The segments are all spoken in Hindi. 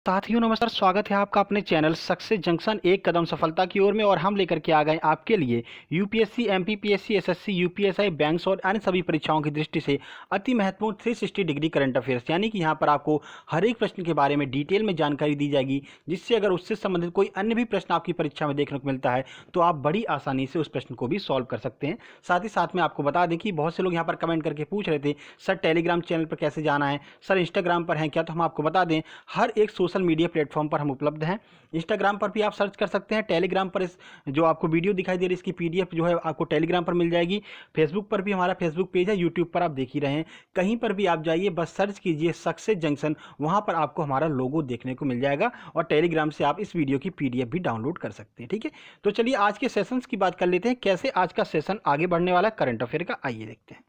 साथियों नमस्कार, स्वागत है आपका अपने चैनल सक्सेस जंक्शन एक कदम सफलता की ओर में। और हम लेकर के आ गए आपके लिए UPSC, MPPSC, SSC, UPSI, banks और अन्य सभी परीक्षाओं की दृष्टि से अति महत्वपूर्ण 360 डिग्री करंट अफेयर्स, यानी कि यहाँ पर आपको हर एक प्रश्न के बारे में डिटेल में जानकारी दी जाएगी, जिससे अगर उससे संबंधित कोई अन्य भी प्रश्न आपकी परीक्षा में देखने को मिलता है तो आप बड़ी आसानी से उस प्रश्न को भी सॉल्व कर सकते हैं। साथ ही साथ में आपको बता दें कि बहुत से लोग यहाँ पर कमेंट करके पूछ रहे थे सर टेलीग्राम चैनल पर कैसे जाना है, सर इंस्टाग्राम पर हैं क्या, तो हम आपको बता दें हर एक सोशल मीडिया प्लेटफॉर्म पर हम उपलब्ध हैं। इंस्टाग्राम पर भी आप सर्च कर सकते हैं, टेलीग्राम पर इस जो आपको वीडियो दिखाई दे रही है इसकी पीडीएफ जो है आपको टेलीग्राम पर मिल जाएगी। फेसबुक पर भी हमारा फेसबुक पेज है, यूट्यूब पर आप देख ही रहे हैं, कहीं पर भी आप जाइए बस सर्च कीजिए सक्सेस जंक्शन, वहां पर आपको हमारा लोगो देखने को मिल जाएगा और टेलीग्राम से आप इस वीडियो की पीडीएफ भी डाउनलोड कर सकते हैं। ठीक है, तो चलिए आज के सेशंस की बात कर लेते हैं, कैसे आज का सेशन आगे बढ़ने वाला करंट अफेयर का, आइए देखते हैं।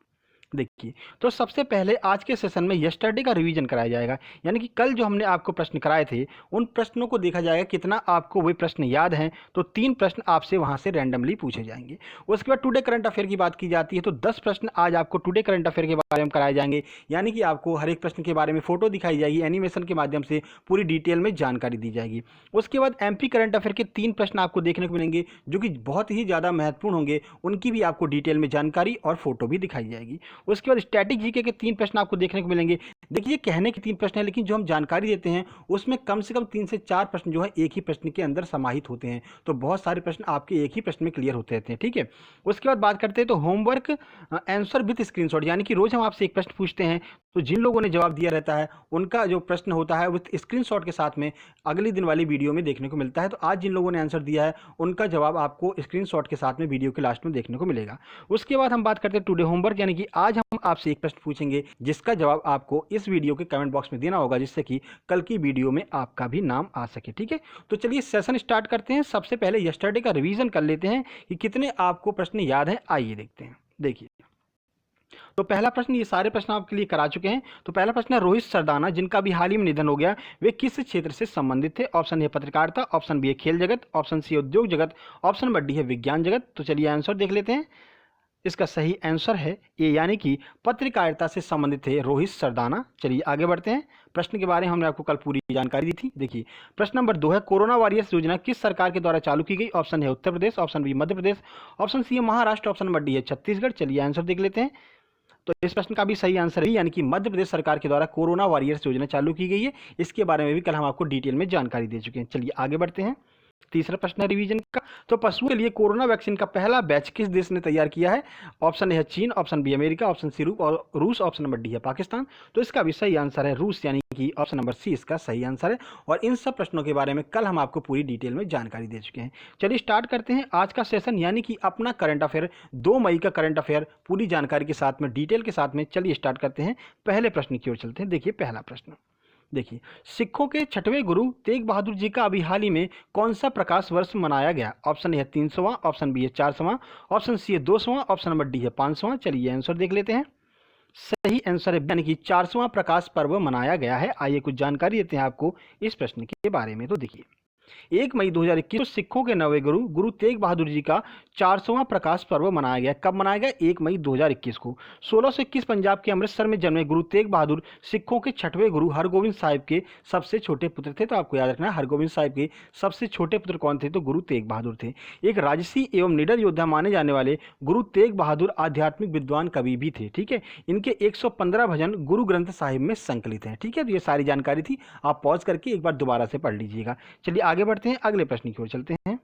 देखिए, तो सबसे पहले आज के सेशन में यस्टरडे का रिवीजन कराया जाएगा, यानी कि कल जो हमने आपको प्रश्न कराए थे उन प्रश्नों को देखा जाएगा कितना आपको वे प्रश्न याद हैं। तो 3 प्रश्न आपसे वहां से रैंडमली पूछे जाएंगे। उसके बाद टुडे करंट अफेयर की बात की जाती है तो 10 प्रश्न आज आपको टुडे करंट अफेयर के बारे में कराए जाएंगे, यानी कि आपको हर एक प्रश्न के बारे में फोटो दिखाई जाएगी, एनिमेशन के माध्यम से पूरी डिटेल में जानकारी दी जाएगी। उसके बाद एमपी करंट अफेयर के 3 प्रश्न आपको देखने को मिलेंगे जो कि बहुत ही ज़्यादा महत्वपूर्ण होंगे, उनकी भी आपको डिटेल में जानकारी और फोटो भी दिखाई जाएगी। उसके बाद स्टैटिक जीके के 3 प्रश्न आपको देखने को मिलेंगे। देखिए, कहने के 3 प्रश्न है लेकिन जो हम जानकारी देते हैं उसमें कम से कम 3 से 4 प्रश्न जो है एक ही प्रश्न के अंदर समाहित होते हैं, तो बहुत सारे प्रश्न आपके एक ही प्रश्न में क्लियर होते रहते हैं। ठीक है, उसके बाद बात करते हैं तो होमवर्क आंसर विथ स्क्रीनशॉट, यानी कि रोज हम आपसे एक प्रश्न पूछते हैं तो जिन लोगों ने जवाब दिया रहता है उनका जो प्रश्न होता है विथ स्क्रीनशॉट के साथ में अगले दिन वाली वीडियो में देखने को मिलता है। तो आज जिन लोगों ने आंसर दिया है उनका जवाब आपको स्क्रीनशॉट के साथ में वीडियो के लास्ट में देखने को मिलेगा। उसके बाद हम बात करते हैं टुडे होमवर्क, यानी कि आज हम आपसे एक प्रश्न पूछेंगे जिसका जवाब आपको इस वीडियो के कमेंट बॉक्स में देना होगा, जिससे कि कल की वीडियो में आपका भी नाम आ सके। ठीक है, तो चलिए सेशन स्टार्ट करते हैं। सबसे पहले यस्टरडे का रिवीजन कर लेते हैं कि कितने आपको प्रश्न याद हैं, आइए देखते हैं। देखिए, तो पहला प्रश्न, ये सारे प्रश्न आपके लिए करा चुके हैं। तो पहला प्रश्न है रोहित सरदाना जिनका भी हाल ही में निधन हो गया, वे किस क्षेत्र से संबंधित थे? ऑप्शन ए पत्रकारिता, ऑप्शन बी है खेल जगत, ऑप्शन सी उद्योग जगत, ऑप्शन नंबर डी है विज्ञान जगत। तो चलिए आंसर देख लेते हैं। इसका सही आंसर है ए, यानी कि पत्रकारिता से संबंधित थे रोहित सरदाना। चलिए आगे बढ़ते हैं। प्रश्न के बारे में हमने आपको कल पूरी जानकारी दी थी। देखिए, प्रश्न नंबर 2 है कोरोना वॉरियर्स योजना किस सरकार के द्वारा चालू की गई? ऑप्शन है Uttar Pradesh, option B Madhya Pradesh, option C है महाराष्ट्र, ऑप्शन नंबर डी है छत्तीसगढ़। चलिए आंसर देख लेते हैं। तो इस प्रश्न का भी सही आंसर है, यानी कि मध्य प्रदेश सरकार के द्वारा कोरोना वॉरियर्स योजना चालू की गई है। इसके बारे में भी कल हम आपको डिटेल में जानकारी दे चुके हैं। चलिए आगे बढ़ते हैं। तीसरा प्रश्न है रिवीजन का, तो पशुओं के लिए कोरोना वैक्सीन का पहला बैच किस देश ने तैयार किया है? ऑप्शन ए है चीन, option B America, option C रूस, ऑप्शन नंबर डी है पाकिस्तान। तो इसका भी सही आंसर है रूस, यानी कि ऑप्शन नंबर सी इसका सही आंसर है। और इन सब प्रश्नों के बारे में कल हम आपको पूरी डिटेल में जानकारी दे चुके हैं। चलिए स्टार्ट करते हैं आज का सेशन, यानी कि अपना करंट अफेयर 2 मई का करंट अफेयर पूरी जानकारी के साथ में, डिटेल के साथ में। चलिए स्टार्ट करते हैं, पहले प्रश्न की ओर चलते हैं। देखिए पहला प्रश्न, देखिए, सिखों के छठवें गुरु तेग बहादुर जी का अभी हाल ही में कौन सा प्रकाश वर्ष मनाया गया? ऑप्शन ए है 300वां, ऑप्शन बी है 400वां, ऑप्शन सी है 200वां, ऑप्शन नंबर डी है 500वां। चलिए आंसर देख लेते हैं। सही आंसर है, यानी कि 400वां प्रकाश पर्व मनाया गया है। आइए कुछ जानकारी देते हैं आपको इस प्रश्न के बारे में। तो देखिए, 1 मई 2021 को सिखों के नवे गुरु गुरु तेग बहादुर जी का 400वां प्रकाश पर्व मनाया गया। कब मनाया गया? 1 मई 2021 को। 1621 पंजाब के अमृतसर में जन्मे गुरु तेग बहादुर सिखों के छठवें गुरु हरगोविंद साहिब के सबसे छोटे पुत्र थे। तो आपको याद रखना है, हरगोविंद साहिब के सबसे छोटे पुत्र कौन थे? तो गुरु तेग बहादुर थे। एक राजसी एवं निडर योद्धा माने जाने वाले गुरु तेग बहादुर आध्यात्मिक विद्वान कवि भी थे। ठीक है, इनके 115 भजन गुरु ग्रंथ साहिब में संकलित हैं। ठीक है, तो ये सारी जानकारी थी, आप पॉज करके एक बार दोबारा से पढ़ लीजिएगा। चलिए आगे बढ़ते हैं, अगले प्रश्न की ओर चलते हैं।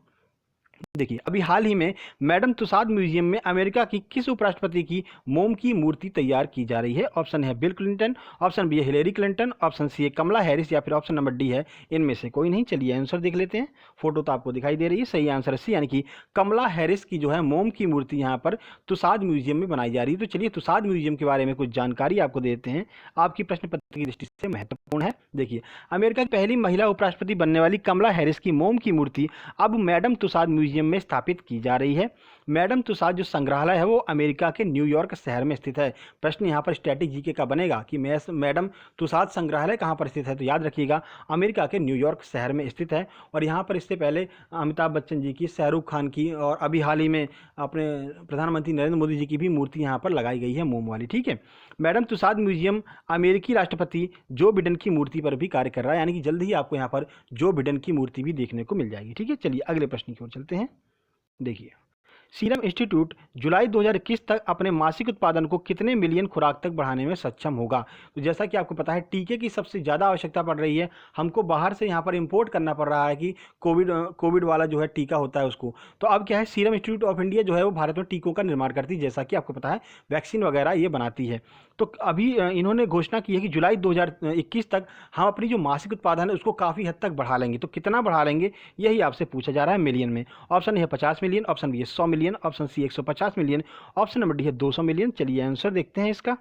देखिए, अभी हाल ही में मैडम तुसाद म्यूजियम में अमेरिका की किस उपराष्ट्रपति की मोम की मूर्ति तैयार की जा रही है? ऑप्शन है बिल क्लिंटन, ऑप्शन बी है हिलेरी क्लिंटन, ऑप्शन सी है कमला हैरिस, या फिर ऑप्शन नंबर डी है इनमें से कोई नहीं। चलिए आंसर देख लेते हैं। फोटो तो आपको दिखाई दे रही है, सही आंसर है सी, यानी कि कमला हैरिस की जो है मोम की मूर्ति यहाँ पर तुसाद म्यूजियम में बनाई जा रही है। तो चलिए तुसाद म्यूजियम के बारे में कुछ जानकारी आपको देते हैं, आपकी प्रश्न पत्र की दृष्टि से महत्वपूर्ण है। देखिए, अमेरिका की पहली महिला उपराष्ट्रपति बनने वाली कमला हैरिस की मोम की मूर्ति अब मैडम तुसाद म्यूजियम म्यूजियम में स्थापित की जा रही है। मैडम तुसाद जो संग्रहालय है वो अमेरिका के न्यूयॉर्क शहर में स्थित है। प्रश्न यहाँ पर स्टैटिक जीके का बनेगा कि मैडम तुसाद संग्रहालय कहाँ पर स्थित है, तो याद रखिएगा अमेरिका के न्यूयॉर्क शहर में स्थित है। और यहाँ पर इससे पहले अमिताभ बच्चन जी की, शाहरुख खान की और अभी हाल ही में अपने प्रधानमंत्री नरेंद्र मोदी जी की भी मूर्ति यहाँ पर लगाई गई है मोम वाली। ठीक है, मैडम तुसाद म्यूजियम अमेरिकी राष्ट्रपति जो बिडेन की मूर्ति पर भी कार्य कर रहा है, यानी कि जल्द ही आपको यहाँ पर जो बिडेन की मूर्ति भी देखने को मिल जाएगी। ठीक है, चलिए अगले प्रश्न की ओर चलते हैं। देखिए, सीरम इंस्टीट्यूट जुलाई 2021 तक अपने मासिक उत्पादन को कितने मिलियन खुराक तक बढ़ाने में सक्षम होगा। तो जैसा कि आपको पता है टीके की सबसे ज़्यादा आवश्यकता पड़ रही है, हमको बाहर से यहाँ पर इंपोर्ट करना पड़ रहा है कि कोविड वाला जो है टीका होता है उसको। तो अब क्या है, सीरम इंस्टीट्यूट ऑफ इंडिया जो है वो भारत में टीकों का निर्माण करती है, जैसा कि आपको पता है वैक्सीन वगैरह ये बनाती है। तो अभी इन्होंने घोषणा की है कि जुलाई 2021 तक हम अपनी जो मासिक उत्पादन है उसको काफ़ी हद तक बढ़ा लेंगे। तो कितना बढ़ा लेंगे यही आपसे पूछा जा रहा है मिलियन में। ऑप्शन ए है 50 मिलियन, ऑप्शन बी है 100 million, option C 150 million, option number D है 200 मिलियन। चलिए आंसर देखते हैं इसका।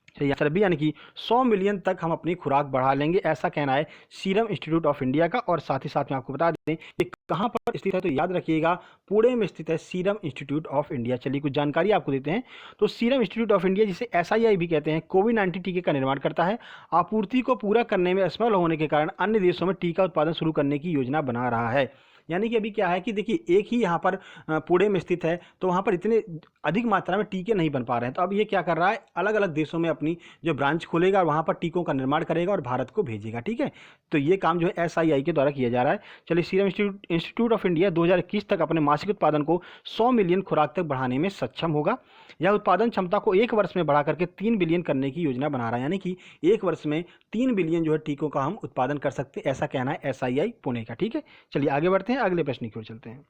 सही आंसर बी, यानी कि 100 मिलियन तक हम अपनी खुराक बढ़ा लेंगे, ऐसा कहना है सीरम इंस्टीट्यूट ऑफ इंडिया का। और साथ ही साथ में आपको बता दें कि कहाँ पर स्थित है, तो याद रखिएगा पुणे में स्थित है सीरम इंस्टीट्यूट ऑफ इंडिया। चलिए कुछ जानकारी आपको देते हैं। तो सीरम इंस्टीट्यूट ऑफ इंडिया, जिसे SII भी कहते हैं, कोविड-19 टीके का निर्माण करता है। आपूर्ति को पूरा करने में असफल होने के कारण अन्य देशों में टीका उत्पादन शुरू करने की योजना बना रहा है। यानी कि अभी क्या है कि देखिए एक ही यहाँ पर पुणे में स्थित है, तो वहाँ पर इतने अधिक मात्रा में टीके नहीं बन पा रहे हैं। तो अब ये क्या कर रहा है, अलग अलग देशों में अपनी जो ब्रांच खोलेगा और वहाँ पर टीकों का निर्माण करेगा और भारत को भेजेगा। ठीक है, तो ये काम जो है SII के द्वारा किया जा रहा है। चलिए, सीरम इंस्टीट्यूट ऑफ इंडिया 2021 तक अपने मासिक उत्पादन को 100 मिलियन खुराक तक बढ़ाने में सक्षम होगा। यह उत्पादन क्षमता को 1 वर्ष में बढ़ा करके 3 बिलियन करने की योजना बना रहा है, यानी कि 1 वर्ष में 3 बिलियन जो है टीकों का हम उत्पादन कर सकते हैं, ऐसा कहना है SII पुणे का। ठीक है, चलिए आगे बढ़ते हैं, अगले प्रश्न की ओर चलते हैं।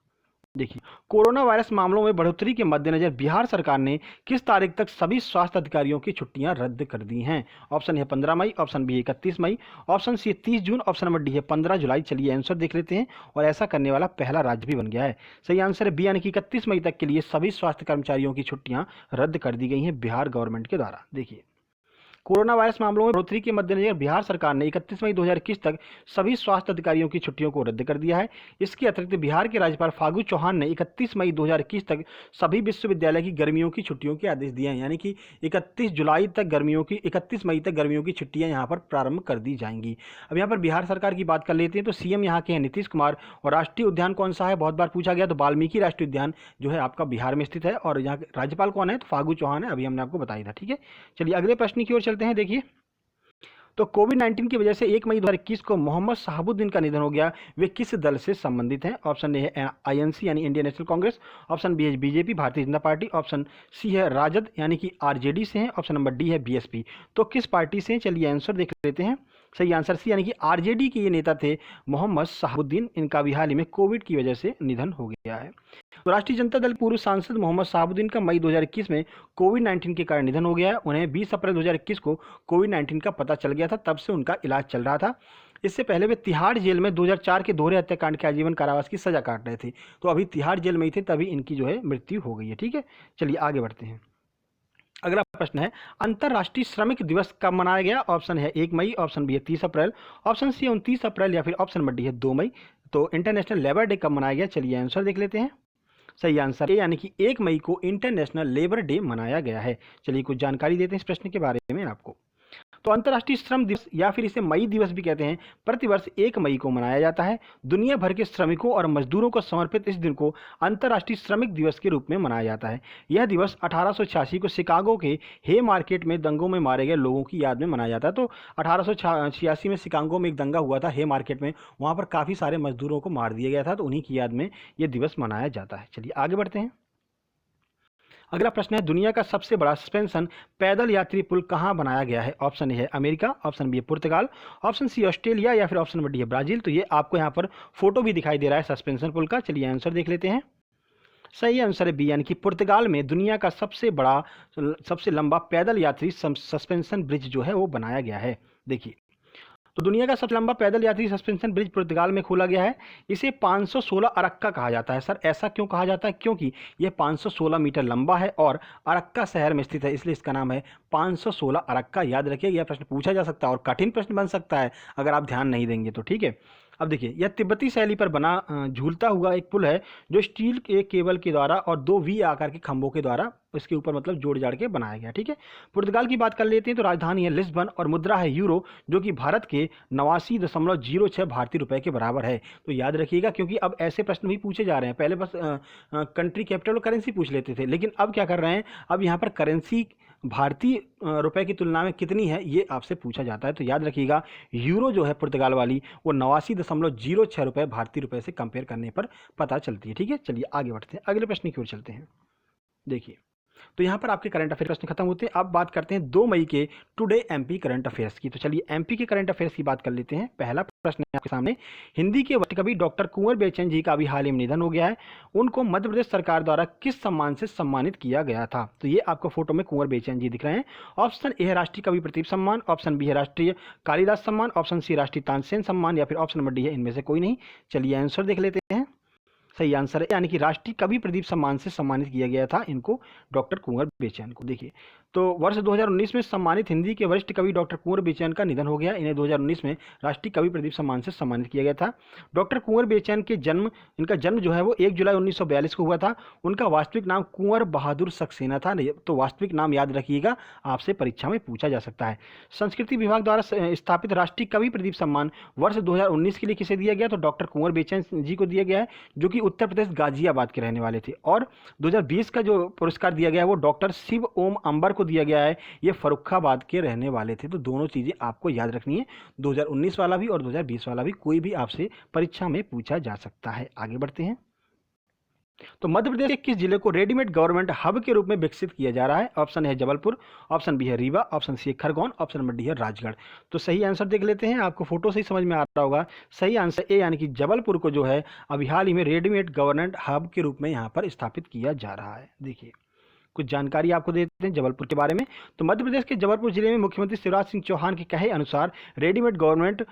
देखिए, कोरोना वायरस मामलों में बढ़ोतरी के मद्देनजर बिहार सरकार ने किस तारीख तक सभी स्वास्थ्य अधिकारियों की छुट्टियां रद्द कर दी हैं। ऑप्शन है 15 मई, ऑप्शन बी 31 मई, ऑप्शन सी 30 जून, ऑप्शन नंबर डी है 15 जुलाई। चलिए आंसर देख लेते हैं, और ऐसा करने वाला पहला राज्य भी बन गया है। सही आंसर है बी, यानी कि 31 मई तक के लिए सभी स्वास्थ्य कर्मचारियों की छुट्टियां रद्द कर दी गई हैं बिहार गवर्नमेंट के द्वारा। देखिए, कोरोना वायरस मामलों में बढ़ोतरी के मद्देनजर बिहार सरकार ने 31 मई 2021 तक सभी स्वास्थ्य अधिकारियों की छुट्टियों को रद्द कर दिया है। इसके अतिरिक्त बिहार के राज्यपाल फागू चौहान ने 31 मई 2021 तक सभी विश्वविद्यालय की गर्मियों की छुट्टियों के आदेश दिए हैं, यानी कि 31 मई तक गर्मियों की छुट्टियां यहाँ पर प्रारंभ कर दी जाएंगी। अब यहाँ पर बिहार सरकार की बात कर लेते हैं, तो CM यहाँ के हैं नीतीश कुमार, और राष्ट्रीय उद्यान कौन सा है, बहुत बार पूछा गया, तो वाल्मीकि राष्ट्रीय उद्यान जो है आपका बिहार में स्थित है। और यहाँ राज्यपाल कौन है, तो फागू चौहान है, अभी हमने आपको बताया था। ठीक है, चलिए अगले प्रश्न की ओर चलते हैं। देखिए, तो कोविड-19 की वजह से 1 मई 2021 को मोहम्मद शहाबुद्दीन का निधन हो गया। वे किस दल से संबंधित हैं। ऑप्शन ए है INC यानी Indian National Congress, option B है BJP Bharatiya Janata party, option C है राजद यानी कि RJD से हैं, ऑप्शन नंबर डी है BSP। तो किस पार्टी से हैं, चलिए आंसर देख लेते हैं। सही आंसर सी, यानी कि RJD के ये नेता थे मोहम्मद शहाबुद्दीन। इनका भी हाल ही में कोविड की वजह से निधन हो गया है। तो राष्ट्रीय जनता दल पूर्व सांसद मोहम्मद शहाबुद्दीन का मई 2021 में कोविड-19 के कारण निधन हो गया है। उन्हें 20 अप्रैल 2021 को कोविड-19 का पता चल गया था, तब से उनका इलाज चल रहा था। इससे पहले वे तिहाड़ जेल में 2004 के दोहरे हत्याकांड के आजीवन कारावास की सजा काट रहे थे। तो अभी तिहाड़ जेल में ही थे, तभी इनकी जो है मृत्यु हो गई है। ठीक है, चलिए आगे बढ़ते हैं। अगला प्रश्न है, अंतर्राष्ट्रीय श्रमिक दिवस कब मनाया गया। ऑप्शन है 1 मई, ऑप्शन बी है 30 अप्रैल, ऑप्शन सी है 29 अप्रैल, या फिर ऑप्शन नंबर डी है 2 मई। तो इंटरनेशनल लेबर डे कब मनाया गया, चलिए आंसर देख लेते हैं। सही आंसर है, यानी कि 1 मई को इंटरनेशनल लेबर डे मनाया गया है। चलिए कुछ जानकारी देते हैं इस प्रश्न के बारे में आपको। तो अंतर्राष्ट्रीय श्रम दिवस या फिर इसे मई दिवस भी कहते हैं, प्रतिवर्ष 1 मई को मनाया जाता है। दुनिया भर के श्रमिकों और मजदूरों को समर्पित इस दिन को अंतर्राष्ट्रीय श्रमिक दिवस के रूप में मनाया जाता है। यह दिवस 1886 को शिकागो के हे मार्केट में दंगों में मारे गए लोगों की याद में मनाया जाता है। तो 1886 में शिकागो में एक दंगा हुआ था हे मार्केट में, वहाँ पर काफ़ी सारे मजदूरों को मार दिया गया था, तो उन्हीं की याद में ये दिवस मनाया जाता है। चलिए आगे बढ़ते हैं। अगला प्रश्न है, दुनिया का सबसे बड़ा सस्पेंशन पैदल यात्री पुल कहाँ बनाया गया है। ऑप्शन ए है अमेरिका, ऑप्शन बी है पुर्तगाल, ऑप्शन सी ऑस्ट्रेलिया, या फिर ऑप्शन नंबर डी है ब्राजील। तो ये आपको यहाँ पर फोटो भी दिखाई दे रहा है सस्पेंशन पुल का। चलिए आंसर देख लेते हैं। सही आंसर है बी, यानी कि पुर्तगाल में दुनिया का सबसे लंबा पैदल यात्री सस्पेंशन ब्रिज जो है वो बनाया गया है। देखिए, तो दुनिया का सबसे लंबा पैदल यात्री सस्पेंशन ब्रिज पुर्तगाल में खोला गया है। इसे 516 अरक्का कहा जाता है। सर ऐसा क्यों कहा जाता है, क्योंकि यह 516 मीटर लंबा है और अरक्का शहर में स्थित है, इसलिए इसका नाम है 516 अरक्का। याद रखिए, यह प्रश्न पूछा जा सकता है और कठिन प्रश्न बन सकता है अगर आप ध्यान नहीं देंगे तो। ठीक है, अब देखिए, यह तिब्बती शैली पर बना झूलता हुआ एक पुल है जो स्टील के केबल के द्वारा और 2 वी आकार के खंभों के द्वारा उसके ऊपर मतलब जोड़ जाड़ के बनाया गया। ठीक है, पुर्तगाल की बात कर लेते हैं तो राजधानी है लिस्बन और मुद्रा है यूरो, जो कि भारत के 89.06 भारतीय रुपए के बराबर है। तो याद रखिएगा, क्योंकि अब ऐसे प्रश्न भी पूछे जा रहे हैं। पहले बस कंट्री कैपिटल और करेंसी पूछ लेते थे, लेकिन अब क्या कर रहे हैं, अब यहाँ पर करेंसी भारतीय रुपए की तुलना में कितनी है ये आपसे पूछा जाता है। तो याद रखिएगा, यूरो जो है पुर्तगाल वाली वो 89.06 रुपये भारतीय रुपए से कंपेयर करने पर पता चलती है। ठीक है, चलिए आगे बढ़ते हैं, अगले प्रश्न की ओर चलते हैं। देखिए, तो यहाँ पर आपके करंट अफेयर प्रश्न खत्म होते हैं। अब बात करते हैं 2 मई के टुडे एमपी करंट अफेयर्स की। तो चलिए एमपी के करंट अफेयर्स की बात कर लेते हैं। पहला प्रश्न है आपके सामने, हिंदी के वरिष्ठ कवि डॉक्टर कुंवर बेचैन जी का अभी हाल ही में निधन हो गया है। उनको मध्य प्रदेश सरकार द्वारा किस सम्मान से सम्मानित किया गया था? तो ये आपको फोटो में कुंवर बेचैन जी दिख रहे हैं। ऑप्शन ए है राष्ट्रीय कवि प्रतीप सम्मान, ऑप्शन बी है राष्ट्रीय कालिदास सम्मान, ऑप्शन सी राष्ट्रीय तानसेन सम्मान, या फिर ऑप्शन नंबर डी है इनमें से कोई नहीं। चलिए आंसर देख लेते हैं। सही आंसर है, यानी कि राष्ट्रीय कवि प्रदीप सम्मान से सम्मानित किया गया था इनको, डॉक्टर कुंवर बेचैन को। देखिए, तो वर्ष 2019 में सम्मानित हिंदी के वरिष्ठ कवि डॉक्टर कुंवर बेचैन का निधन हो गया। इन्हें 2019 में राष्ट्रीय कवि प्रदीप सम्मान से सम्मानित किया गया था। डॉक्टर कुंवर बेचैन के इनका जन्म जो है वो 1 जुलाई 1942 को हुआ था। उनका वास्तविक नाम कुंवर बहादुर सक्सेना था। तो वास्तविक नाम याद रखिएगा, आपसे परीक्षा में पूछा जा सकता है। संस्कृति विभाग द्वारा स्थापित राष्ट्रीय कवि प्रदीप सम्मान वर्ष 2019 के लिए किसे दिया गया? तो डॉक्टर कुंवर बेचैन जी को दिया गया है, जो कि उत्तर प्रदेश गाजियाबाद के रहने वाले थे। और 2020 का जो पुरस्कार दिया गया है वो डॉक्टर शिव ओम अंबर को दिया गया है। ये फर्रुखाबाद के रहने वाले थे। तो दोनों चीजें आपको याद रखनी है, 2019 वाला भी और 2020 वाला भी, कोई भी आपसे परीक्षा में पूछा जा सकता है। आगे बढ़ते हैं। तो मध्य प्रदेश के किस जिले को रेडीमेड गवर्नमेंट हब के रूप में विकसित किया जा रहा है? ऑप्शन है जबलपुर, ऑप्शन बी है रीवा, ऑप्शन सी है खरगोन, ऑप्शन नंबर डी है राजगढ़। तो सही आंसर देख लेते हैं, आपको फोटो से ही समझ में आ रहा होगा। सही आंसर ए, यानी कि जबलपुर को जो है अभी हाल ही में रेडीमेड गवर्नमेंट हब के रूप में यहाँ पर स्थापित किया जा रहा है। देखिए, कुछ जानकारी आपको देते हैं जबलपुर के बारे में। तो मध्य प्रदेश के जबलपुर जिले में मुख्यमंत्री शिवराज सिंह चौहान के कहे अनुसार रेडीमेड गवर्नमेंट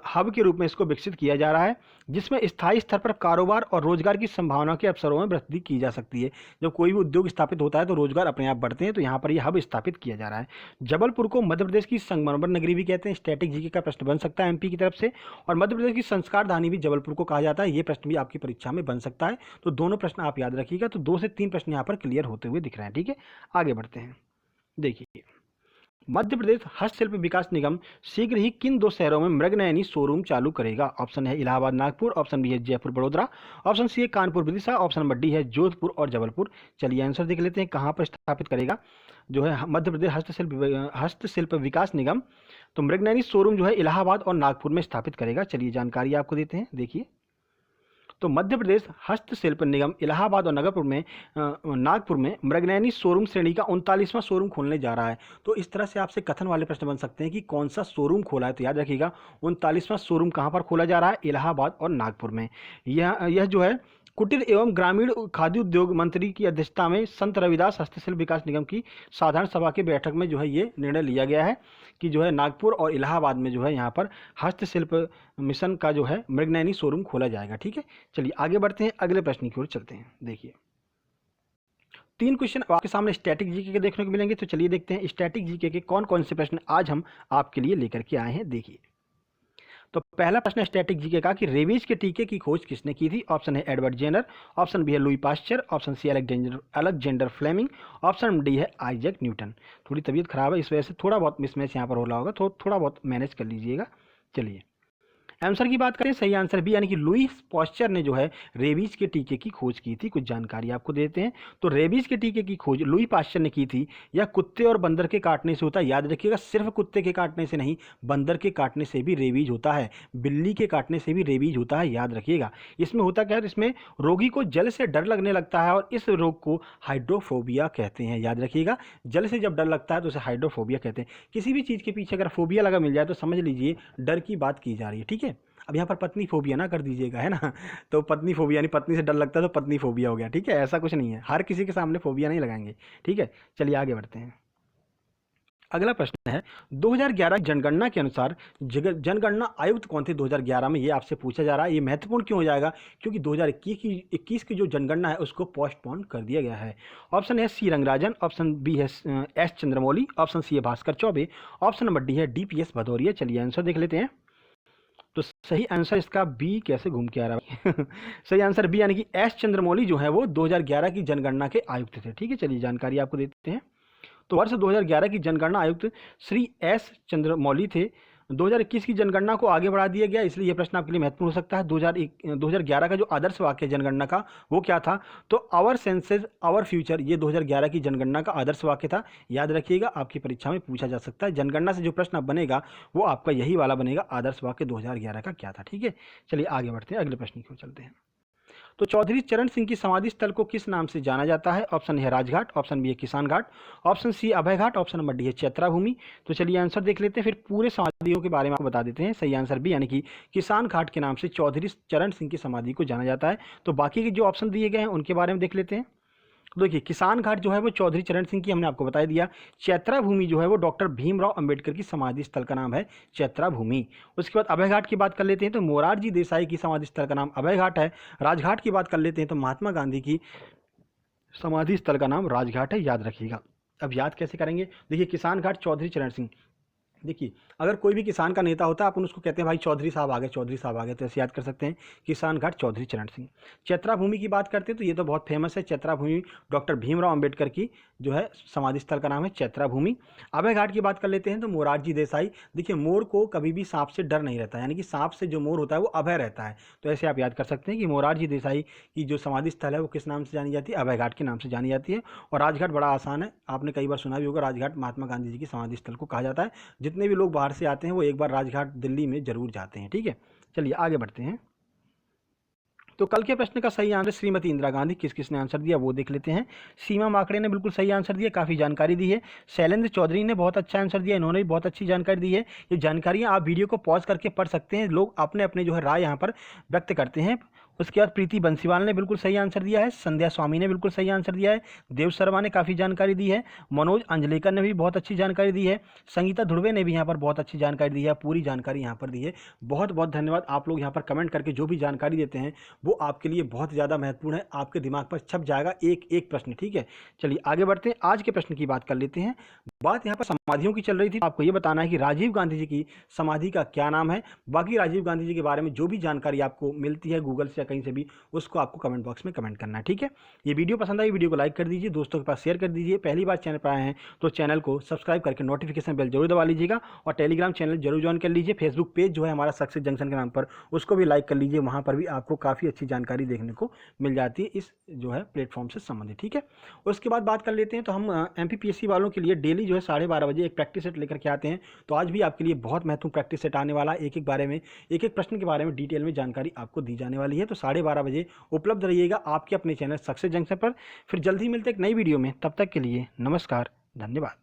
हब के रूप में इसको विकसित किया जा रहा है, जिसमें स्थायी स्तर पर कारोबार और रोजगार की संभावना के अवसरों में वृद्धि की जा सकती है। जब कोई भी उद्योग स्थापित होता है तो रोजगार अपने आप बढ़ते हैं, तो यहाँ पर यह हब स्थापित किया जा रहा है। जबलपुर को मध्य प्रदेश की संगमरमर नगरी भी कहते हैं। स्टैटिक जीके का प्रश्न बन सकता है एमपी की तरफ से। और मध्य प्रदेश की संस्कार धानी भी जबलपुर को कहा जाता है। ये प्रश्न भी आपकी परीक्षा में बन सकता है। तो दोनों प्रश्न आप याद रखिएगा। तो 2 से 3 प्रश्न यहाँ पर क्लियर होते हुए दिख रहे हैं। ठीक है, आगे बढ़ते हैं। देखिए, मध्य प्रदेश हस्तशिल्प विकास निगम शीघ्र ही किन 2 शहरों में मृगनयनी शोरूम चालू करेगा? ऑप्शन है इलाहाबाद नागपुर, ऑप्शन बी है जयपुर बड़ोदरा, ऑप्शन सी है Kanpur Vidisha, option number D है जोधपुर और जबलपुर। चलिए आंसर देख लेते हैं, कहाँ पर स्थापित करेगा जो है मध्य प्रदेश हस्तशिल्प विकास निगम। तो मृगनयनी शोरूम जो है इलाहाबाद और नागपुर में स्थापित करेगा। चलिए जानकारी आपको देते हैं। देखिए, तो मध्य प्रदेश हस्तशिल्प निगम इलाहाबाद और नागपुर में मृगनयनी शोरूम श्रेणी का 39वां शोरूम खोलने जा रहा है। तो इस तरह से आपसे कथन वाले प्रश्न बन सकते हैं कि कौन सा शोरूम खोला है। तो याद रखिएगा, 39वां शोरूम कहाँ पर खोला जा रहा है? इलाहाबाद और नागपुर में। यह जो है कुटीर एवं ग्रामीण खाद्य उद्योग मंत्री की अध्यक्षता में संत रविदास हस्तशिल्प विकास निगम की साधारण सभा की बैठक में जो है ये निर्णय लिया गया है कि जो है नागपुर और इलाहाबाद में जो है यहाँ पर हस्तशिल्प मिशन का जो है मृगनयनी शोरूम खोला जाएगा। ठीक है, चलिए आगे बढ़ते हैं, अगले प्रश्न की ओर चलते हैं। देखिए, 3 क्वेश्चन आपके सामने स्टैटिक जीके के देखने को मिलेंगे। तो चलिए देखते हैं स्टैटिक जीके के कौन कौन से प्रश्न आज हम आपके लिए लेकर के आए हैं। देखिए, तो पहला प्रश्न स्टैटिक जीके का कि रेबीज के टीके की खोज किसने की थी? ऑप्शन है एडवर्ड जेनर, ऑप्शन बी है Louis Pasteur, option C Alexander Fleming, option D है आइजैक न्यूटन। थोड़ी तबीयत खराब है, इस वजह से थोड़ा बहुत मिसमैच यहाँ पर हो रहा होगा, तो थोड़ा बहुत मैनेज कर लीजिएगा। चलिए आंसर की बात करें, सही आंसर बी, यानी कि लुई पास्चर ने जो है रेबीज के टीके की खोज की थी। कुछ जानकारी आपको देते हैं। तो रेबीज के टीके की खोज लुई पास्चर ने की थी। यह कुत्ते और बंदर के काटने से होता है। याद रखिएगा, सिर्फ कुत्ते के काटने से नहीं, बंदर के काटने से भी रेबीज होता है, बिल्ली के काटने से भी रेबीज होता है। याद रखिएगा, इसमें होता क्या है, इसमें रोगी को जल से डर लगने लगता है और इस रोग को हाइड्रोफोबिया कहते हैं। याद रखिएगा, जल से जब डर लगता है तो उसे हाइड्रोफोबिया कहते हैं। किसी भी चीज़ के पीछे अगर फोबिया लगा मिल जाए तो समझ लीजिए डर की बात की जा रही है। ठीक है, अब यहाँ पर पत्नी फोबिया ना कर दीजिएगा, है ना। तो पत्नी फोबिया यानी पत्नी से डर लगता है तो पत्नी फोबिया हो गया। ठीक है, ऐसा कुछ नहीं है, हर किसी के सामने फोबिया नहीं लगाएंगे। ठीक है, चलिए आगे बढ़ते हैं। अगला प्रश्न है 2011 जनगणना के अनुसार जनगणना आयुक्त कौन थे 2011 में? ये आपसे पूछा जा रहा है। ये महत्वपूर्ण क्यों हो जाएगा? क्योंकि 2021 की जो जनगणना है उसको पोस्टपोन कर दिया गया है। ऑप्शन है सी रंगराजन, ऑप्शन बी है एस चंद्रमौली, ऑप्शन सी है Bhaskar Choubey, option number D है DPS भदौरिया। चलिए आंसर देख लेते हैं। तो सही आंसर इसका बी कैसे घूम के आ रहा है सही आंसर बी यानी कि एस चंद्रमौली जो है वो 2011 की जनगणना के आयुक्त थे। ठीक है, चलिए जानकारी आपको देते हैं। तो वर्ष 2011 की जनगणना आयुक्त श्री एस चंद्रमौली थे। 2021 की जनगणना को आगे बढ़ा दिया गया, इसलिए यह प्रश्न आपके लिए महत्वपूर्ण हो सकता है। 2011 का जो आदर्श वाक्य जनगणना का वो क्या था? तो आवर सेंसेस आवर फ्यूचर, ये 2011 की जनगणना का आदर्श वाक्य था। याद रखिएगा, आपकी परीक्षा में पूछा जा सकता है। जनगणना से जो प्रश्न अब बनेगा वो आपका यही वाला बनेगा, आदर्श वाक्य 2011 का क्या था। ठीक है, चलिए आगे बढ़ते हैं, अगले प्रश्न की ओर चलते हैं। तो चौधरी चरण सिंह की समाधि स्थल को किस नाम से जाना जाता है? ऑप्शन ए है राजघाट, ऑप्शन बी है किसान घाट, ऑप्शन सी अभय घाट, ऑप्शन नंबर डी है चैत्रा भूमि। तो चलिए आंसर देख लेते हैं, फिर पूरे समाधियों के बारे में आपको बता देते हैं। सही आंसर बी यानी कि किसान घाट के नाम से चौधरी चरण सिंह की समाधि को जाना जाता है। तो बाकी के जो ऑप्शन दिए गए हैं उनके बारे में देख लेते हैं। देखिए, किसान घाट जो है वो चौधरी चरण सिंह की हमने आपको बता दिया। चैत्रा भूमि जो है वो डॉक्टर भीमराव अंबेडकर की समाधि स्थल का नाम है चैत्रा भूमि। उसके बाद अभय घाट की बात कर लेते हैं, तो मोरारजी देसाई की समाधि स्थल का नाम अभय घाट है। राजघाट की बात कर लेते हैं, तो महात्मा गांधी की समाधि स्थल का नाम राजघाट है, याद रखिएगा। अब याद कैसे करेंगे? देखिए, किसान घाट चौधरी चरण सिंह, देखिए अगर कोई भी किसान का नेता होता है अपन उसको कहते हैं भाई चौधरी साहब आ गए, चौधरी साहब आ गए, तो ऐसे याद कर सकते हैं किसान घाट चौधरी चरण सिंह। चैत्रा भूमि की बात करते हैं तो ये तो बहुत फेमस है, चैत्रा भूमि डॉक्टर भीमराव अंबेडकर की जो है समाधि स्थल का नाम है चैत्रा भूमि। अभय घाट की बात कर लेते हैं तो मोरारजी देसाई। देखिए, मोर को कभी भी सांप से डर नहीं रहता, यानी कि सांप से जो मोर होता है वो अभय रहता है। तो ऐसे आप याद कर सकते हैं कि मोरारजी देसाई की जो समाधि स्थल है वो किस नाम से जानी जाती है? अभय घाट के नाम से जानी जाती है। और राजघाट बड़ा आसान है, आपने कई बार सुना भी होगा, राजघाट महात्मा गांधी जी की समाधि स्थल को कहा जाता है। जितने भी लोग बाहर से आते हैं वो एक बार राजघाट दिल्ली में जरूर जाते हैं। ठीक है, चलिए आगे बढ़ते हैं। तो कल के प्रश्न का सही आंसर श्रीमती इंदिरा गांधी, किस किसने आंसर दिया वो देख लेते हैं। सीमा माकड़े ने बिल्कुल सही आंसर दिया, काफ़ी जानकारी दी है। शैलेंद्र चौधरी ने बहुत अच्छा आंसर दिया, इन्होंने भी बहुत अच्छी जानकारी दी है। ये जानकारियां आप वीडियो को पॉज करके पढ़ सकते हैं, लोग अपने अपने जो है राय यहाँ पर व्यक्त करते हैं। उसके बाद प्रीति बंसीवाल ने बिल्कुल सही आंसर दिया है। संध्या स्वामी ने बिल्कुल सही आंसर दिया है। देव शर्मा ने काफ़ी जानकारी दी है। मनोज अंजलेकर ने भी बहुत अच्छी जानकारी दी है। संगीता धुर्वे ने भी यहाँ पर बहुत अच्छी जानकारी दी है, पूरी जानकारी यहाँ पर दी है। बहुत बहुत धन्यवाद, आप लोग यहाँ पर कमेंट करके जो भी जानकारी देते हैं वो आपके लिए बहुत ज़्यादा महत्वपूर्ण है, आपके दिमाग पर छप जाएगा एक एक प्रश्न। ठीक है, चलिए आगे बढ़ते हैं, आज के प्रश्न की बात कर लेते हैं। बात यहाँ पर समाधियों की चल रही थी, आपको ये बताना है कि राजीव गांधी जी की समाधि का क्या नाम है। बाकी राजीव गांधी जी के बारे में जो भी जानकारी आपको मिलती है गूगल से या कहीं से भी, उसको आपको कमेंट बॉक्स में कमेंट करना है। ठीक है, ये वीडियो पसंद आई, वीडियो को लाइक कर दीजिए, दोस्तों के पास शेयर कर दीजिए। पहली बार चैनल पर आए हैं तो चैनल को सब्सक्राइब करके नोटिफिकेशन बेल जरूर दबा लीजिएगा, और टेलीग्राम चैनल जरूर ज्वाइन कर लीजिए। फेसबुक पेज जो है हमारा सक्सेस जंक्शन के नाम पर, उसको भी लाइक कर लीजिए, वहाँ पर भी आपको काफ़ी अच्छी जानकारी देखने को मिल जाती है इस जो है प्लेटफॉर्म से संबंधित। ठीक है, उसके बाद बात कर लेते हैं, तो हम MPPSC वालों के लिए डेली जो है 12:30 बजे एक प्रैक्टिस सेट लेकर के आते हैं। तो आज भी आपके लिए बहुत महत्वपूर्ण प्रैक्टिस सेट आने वाला है, एक एक प्रश्न के बारे में डिटेल में जानकारी आपको दी जाने वाली है। तो 12:30 बजे उपलब्ध रहिएगा आपके अपने चैनल सक्सेस जंक्शन पर। फिर जल्दी मिलते हैं एक नई वीडियो में, तब तक के लिए नमस्कार, धन्यवाद।